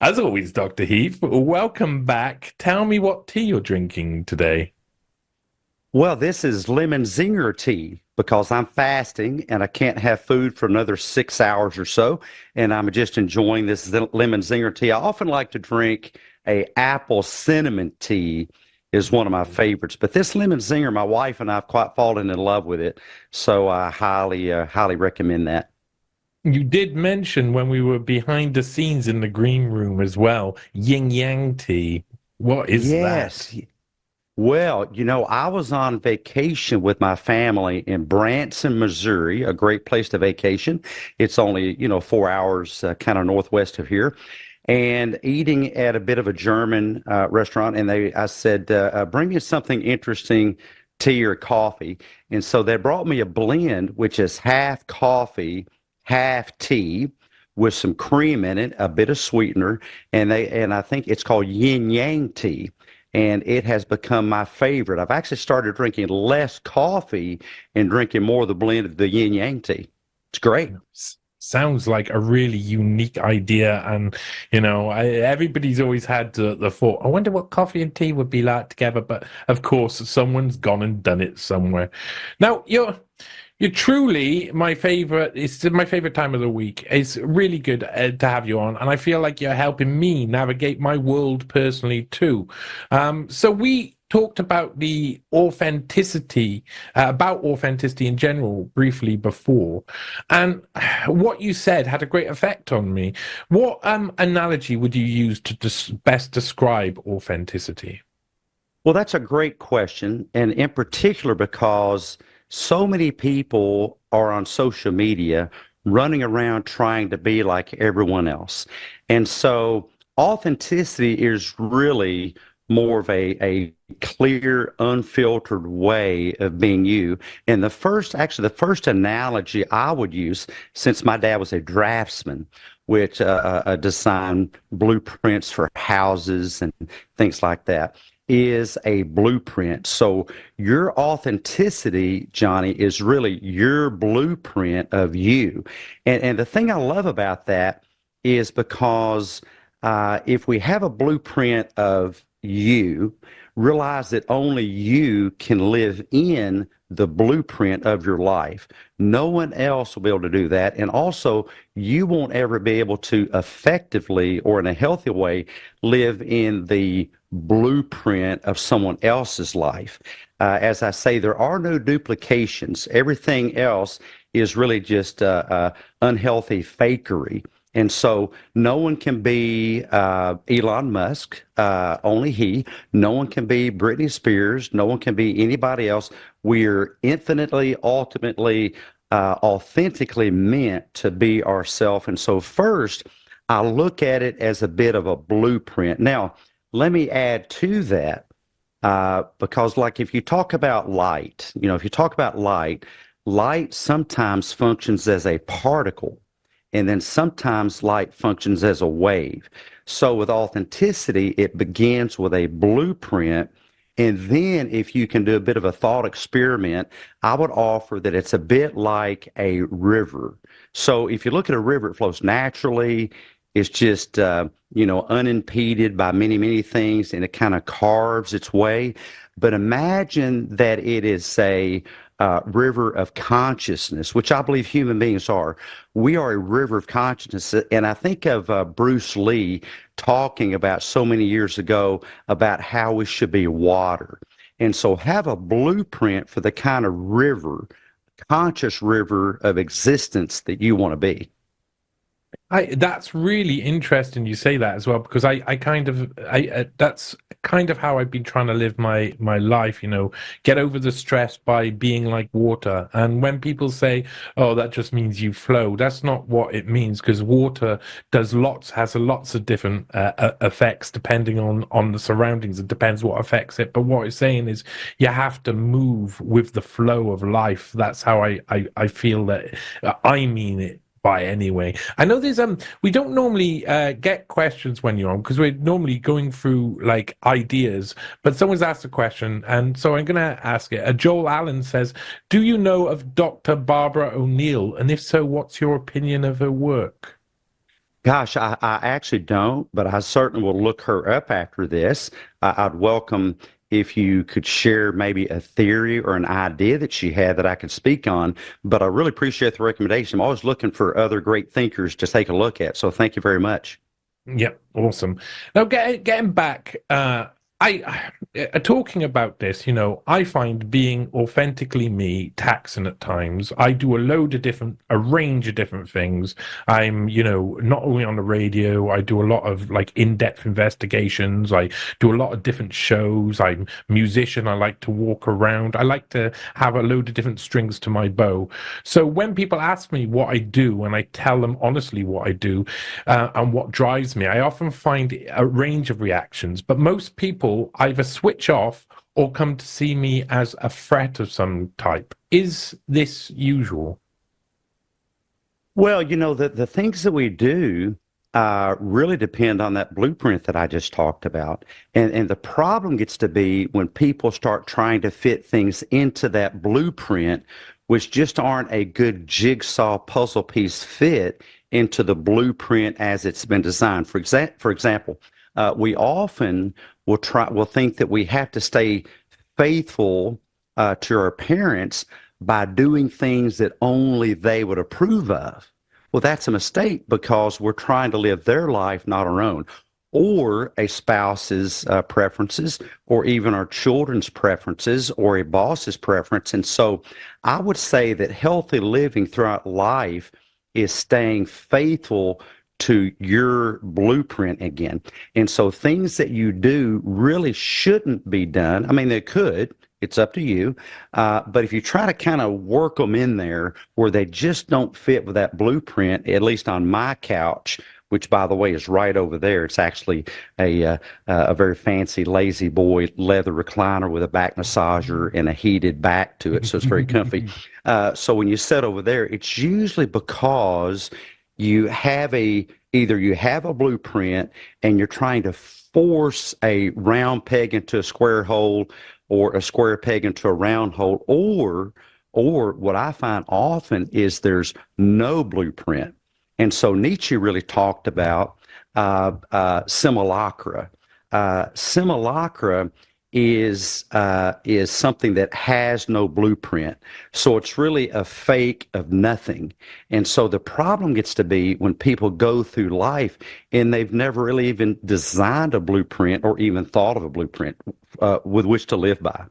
As always, Dr. Heath, welcome back. Tell me what tea you're drinking today. Well, this is lemon zinger tea because I'm fasting and I can't have food for another 6 hours or so. And I'm just enjoying this lemon zinger tea. I often like to drink a apple cinnamon tea is one of my favorites. But this lemon zinger, my wife and I have quite fallen in love with it. So I highly recommend that. You did mention when we were behind the scenes in the green room as well, yin yang tea. What is that? Yes. Well, I was on vacation with my family in Branson, Missouri, a great place to vacation. It's only, 4 hours kind of northwest of here, and eating at a bit of a German restaurant. And I said, bring me something interesting, tea or coffee. And so they brought me a blend, which is half coffee, half tea, with some cream in it, a bit of sweetener, and I think it's called yin yang tea, and it has become my favorite. I've actually started drinking less coffee and drinking more of the blend of the yin yang tea. It's great. Sounds like a really unique idea. And, everybody's always had the thought, I wonder what coffee and tea would be like together. But of course, someone's gone and done it somewhere. Now, you're truly my favorite. It's my favorite time of the week. It's really good to have you on, and I feel like you're helping me navigate my world personally too. So we talked about the authenticity, about authenticity in general, briefly before, and what you said had a great effect on me. What analogy would you use to best describe authenticity? Well, that's a great question, and in particular because so many people are on social media running around trying to be like everyone else. And so authenticity is really more of a clear, unfiltered way of being you. And the first analogy I would use, since my dad was a draftsman, which designed blueprints for houses and things like that, is a blueprint. So your authenticity, Johnny, is really your blueprint of you. And the thing I love about that is because if we have a blueprint of you, realize that only you can live in the blueprint of your life. No one else will be able to do that. And also, you won't ever be able to effectively or in a healthy way live in the blueprint of someone else's life. As I say, there are no duplications. Everything else is really just unhealthy fakery. And so no one can be Elon Musk, only he. No one can be Britney Spears. No one can be anybody else. We're infinitely, ultimately, authentically meant to be ourselves. And so first, I look at it as a bit of a blueprint. Now, let me add to that, because like if you talk about light, if you talk about light, light sometimes functions as a particle, and then sometimes light functions as a wave. So with authenticity, it begins with a blueprint. And then if you can do a bit of a thought experiment, I would offer that it's a bit like a river. So if you look at a river, it flows naturally. It's just, unimpeded by many things, and it kind of carves its way. But imagine that it is a river of consciousness, which I believe human beings are. We are a river of consciousness. And I think of Bruce Lee talking about so many years ago about how we should be water. And so have a blueprint for the kind of river, conscious river of existence that you want to be. That's really interesting you say that as well, because I kind of that's kind of how I've been trying to live my life, get over the stress by being like water. And when people say, oh, that just means you flow, that's not what it means, because water has lots of different effects depending on the surroundings. It depends what affects it. But what it's saying is you have to move with the flow of life. That's how I feel that I mean it by anyway. I know there's we don't normally get questions when you're on because we're normally going through like ideas, but someone's asked a question, and so I'm gonna ask it. Joel Allen says, do you know of Dr. Barbara O'Neill? And if so, what's your opinion of her work? Gosh, I actually don't, but I certainly will look her up after this. I'd welcome if you could share maybe a theory or an idea that she had that I could speak on. But I really appreciate the recommendation. I'm always looking for other great thinkers to take a look at. So thank you very much. Yep, awesome. Now, getting back, talking about this, I find being authentically me taxing at times. I do a range of different things. I'm, not only on the radio, I do a lot of like in-depth investigations. I do a lot of different shows. I'm a musician. I like to walk around. I like to have a load of different strings to my bow. So when people ask me what I do, and I tell them honestly what I do, and what drives me, I often find a range of reactions, but most people either switch off or come to see me as a threat of some type. Is this usual? Well, the things that we do really depend on that blueprint that I just talked about. And the problem gets to be when people start trying to fit things into that blueprint, which just aren't a good jigsaw puzzle piece fit into the blueprint as it's been designed. For example, we often will think that we have to stay faithful to our parents by doing things that only they would approve of. Well, that's a mistake because we're trying to live their life, not our own, or a spouse's preferences, or even our children's preferences, or a boss's preference. And so I would say that healthy living throughout life is staying faithful to your blueprint again. And so things that you do really shouldn't be done. I mean, they could. It's up to you. But if you try to kind of work them in there where they just don't fit with that blueprint, at least on my couch, which by the way is right over there. It's actually a very fancy lazy boy leather recliner with a back massager and a heated back to it, so it's very comfy. So when you sit over there, it's usually because you have either you have a blueprint and you're trying to force a round peg into a square hole or a square peg into a round hole, or what I find often is there's no blueprint. And so Nietzsche really talked about simulacra. Simulacra is something that has no blueprint. So it's really a fake of nothing. And so the problem gets to be when people go through life and they've never really even designed a blueprint or even thought of a blueprint with which to live by.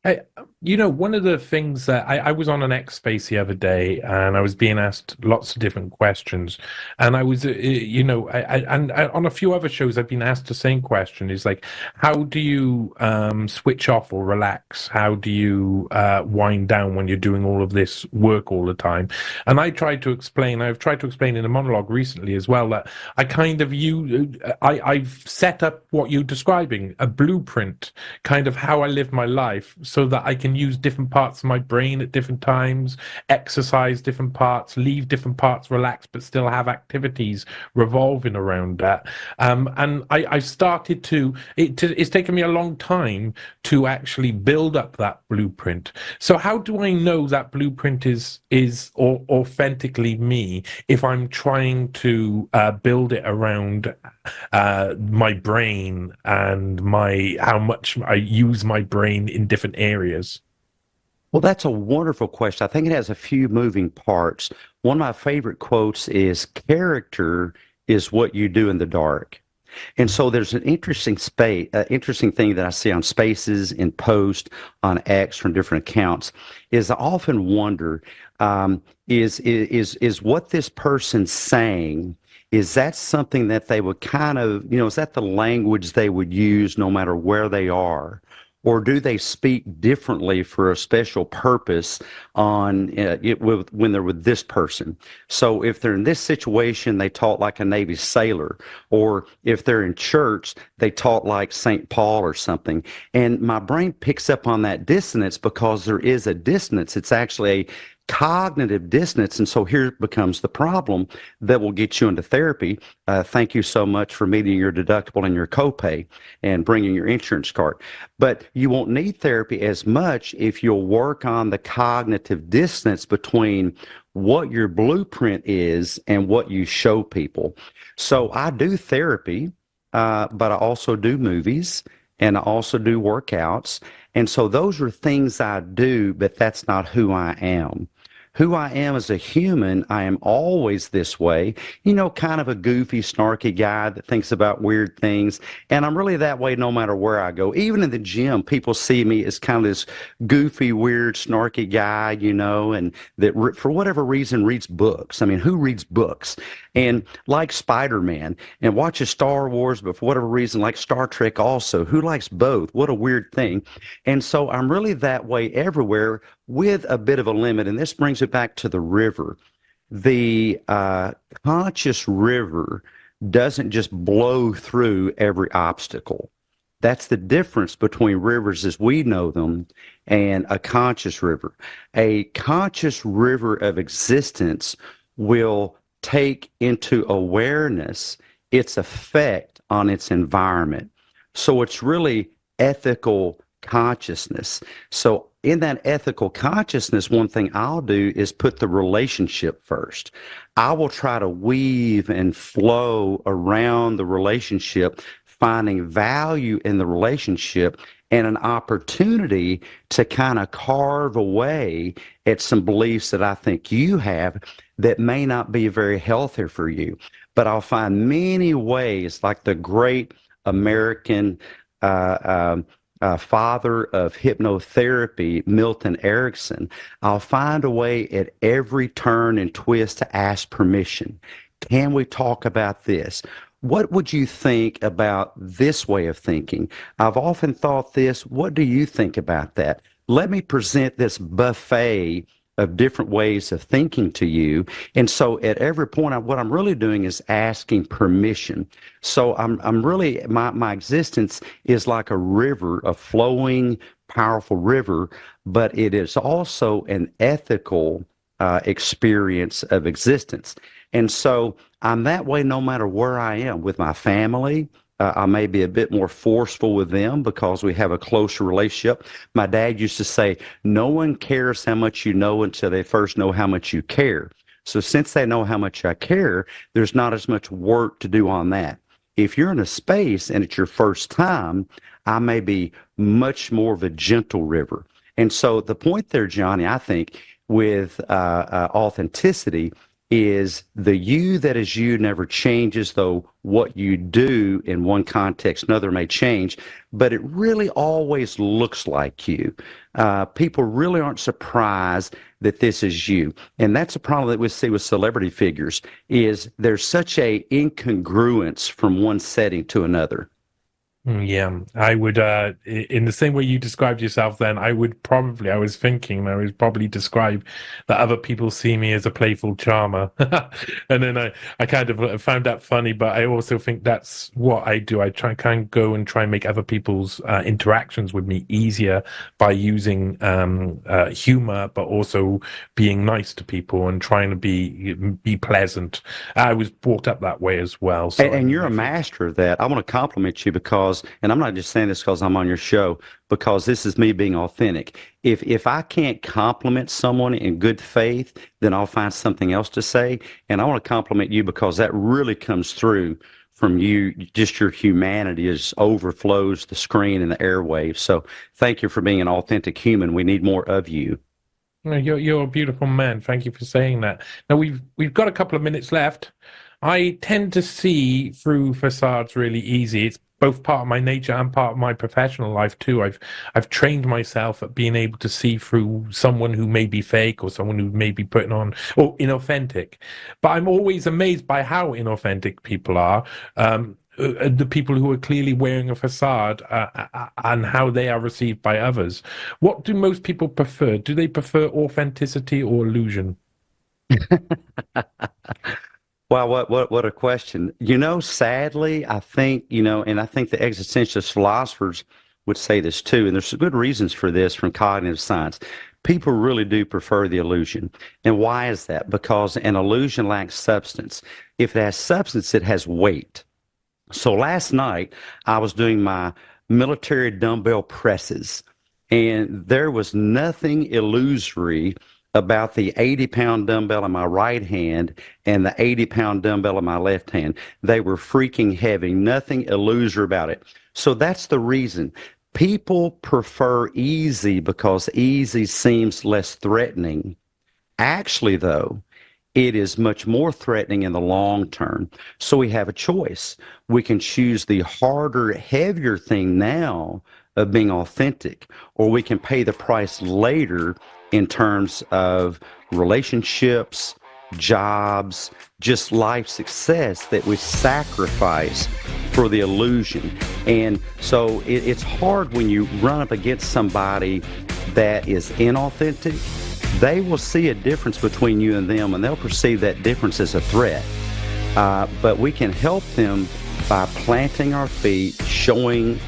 I, one of the things that I was on an X space the other day, and I was being asked lots of different questions, and I was, on a few other shows, I've been asked the same question: is like, how do you switch off or relax? How do you wind down when you're doing all of this work all the time? And I've tried to explain in a monologue recently as well that I've set up what you're describing, a blueprint, kind of how I live my life so that I can use different parts of my brain at different times, exercise different parts, leave different parts relaxed, but still have activities revolving around that. And I've started it's taken me a long time to actually build up that blueprint. So how do I know that blueprint is authentically me if I'm trying to build it around my brain and my how much I use my brain in different areas? Well, that's a wonderful question. I think it has a few moving parts. One of my favorite quotes is character is what you do in the dark. And so there's an interesting thing that I see on Spaces, in Post, on X from different accounts, is I often wonder, is what this person's saying, is that something that they would kind of, is that the language they would use no matter where they are? Or do they speak differently for a special purpose when they're with this person? So if they're in this situation, they talk like a Navy sailor, or if they're in church, they talk like St. Paul or something. And my brain picks up on that dissonance because there is a dissonance. It's actually cognitive dissonance. And so here becomes the problem that will get you into therapy. Thank you so much for meeting your deductible and your copay and bringing your insurance card. But you won't need therapy as much if you'll work on the cognitive dissonance between what your blueprint is and what you show people. So I do therapy, but I also do movies and I also do workouts. And so those are things I do, but that's not who I am. Who I am as a human, I am always this way, kind of a goofy, snarky guy that thinks about weird things. And I'm really that way no matter where I go. Even in the gym, people see me as kind of this goofy, weird, snarky guy, and that for whatever reason reads books. I mean, who reads books? And like Spider-Man and watches Star Wars, but for whatever reason, like Star Trek also. Who likes both? What a weird thing. And so I'm really that way everywhere with a bit of a limit. And this brings it back to the river. The conscious river doesn't just blow through every obstacle. That's the difference between rivers as we know them and a conscious river. A conscious river of existence will take into awareness its effect on its environment. So it's really ethical consciousness. So in that ethical consciousness, one thing I'll do is put the relationship first. I will try to weave and flow around the relationship, finding value in the relationship and an opportunity to kind of carve away at some beliefs that I think you have that may not be very healthy for you. But I'll find many ways, like the great American father of hypnotherapy, Milton Erickson. I'll find a way at every turn and twist to ask permission. Can we talk about this? What would you think about this way of thinking? I've often thought this. What do you think about that? Let me present this buffet of different ways of thinking to you. And so at every point, what I'm really doing is asking permission. So I'm really, my existence is like a river, a flowing, powerful river, but it is also an ethical experience of existence. And so I'm that way no matter where I am with my family. I may be a bit more forceful with them because we have a closer relationship. My dad used to say, no one cares how much you know until they first know how much you care. So since they know how much I care, there's not as much work to do on that. If you're in a space and it's your first time, I may be much more of a gentle river. And so the point there, Johnny, I think with authenticity is the you that is you never changes, though what you do in one context, another may change, but it really always looks like you. People really aren't surprised that this is you. And that's a problem that we see with celebrity figures, is there's such a incongruence from one setting to another. Yeah, I would, in the same way you described yourself then, I was thinking, I would probably describe that other people see me as a playful charmer. And then I kind of found that funny, but I also think that's what I do. I kind of go and try and make other people's interactions with me easier by using humor, but also being nice to people and trying to be pleasant. I was brought up that way as well. So And you're a master of that. I want to compliment you because, and I'm not just saying this because I'm on your show, because this is me being authentic. If I can't compliment someone in good faith, then I'll find something else to say. And I want to compliment you because that really comes through from you. Just your humanity is overflows the screen and the airwaves. So thank you for being an authentic human. We need more of you. No, you're a beautiful man. Thank you for saying that. Now we've got a couple of minutes left. I tend to see through facades really easy. It's both part of my nature and part of my professional life too. I've trained myself at being able to see through someone who may be fake or someone who may be putting on or inauthentic. But I'm always amazed by how inauthentic people are. The people who are clearly wearing a facade and how they are received by others. What do most people prefer? Do they prefer authenticity or illusion? Wow, what a question. Sadly, I think, and I think the existentialist philosophers would say this too, and there's some good reasons for this from cognitive science. People really do prefer the illusion. And why is that? Because an illusion lacks substance. If it has substance, it has weight. So last night, I was doing my military dumbbell presses, and there was nothing illusory about the 80-pound dumbbell in my right hand and the 80-pound dumbbell in my left hand. They were freaking heavy, nothing illusory about it. So that's the reason. People prefer easy because easy seems less threatening. Actually, though, it is much more threatening in the long term. So we have a choice. We can choose the harder, heavier thing now of being authentic, or we can pay the price later in terms of relationships, jobs, just life success that we sacrifice for the illusion. And so it's hard when you run up against somebody that is inauthentic. They will see a difference between you and them, and they'll perceive that difference as a threat. But we can help them by planting our feet, showing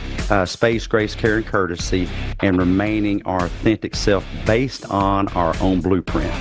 space, grace, care, and courtesy, and remaining our authentic self based on our own blueprint.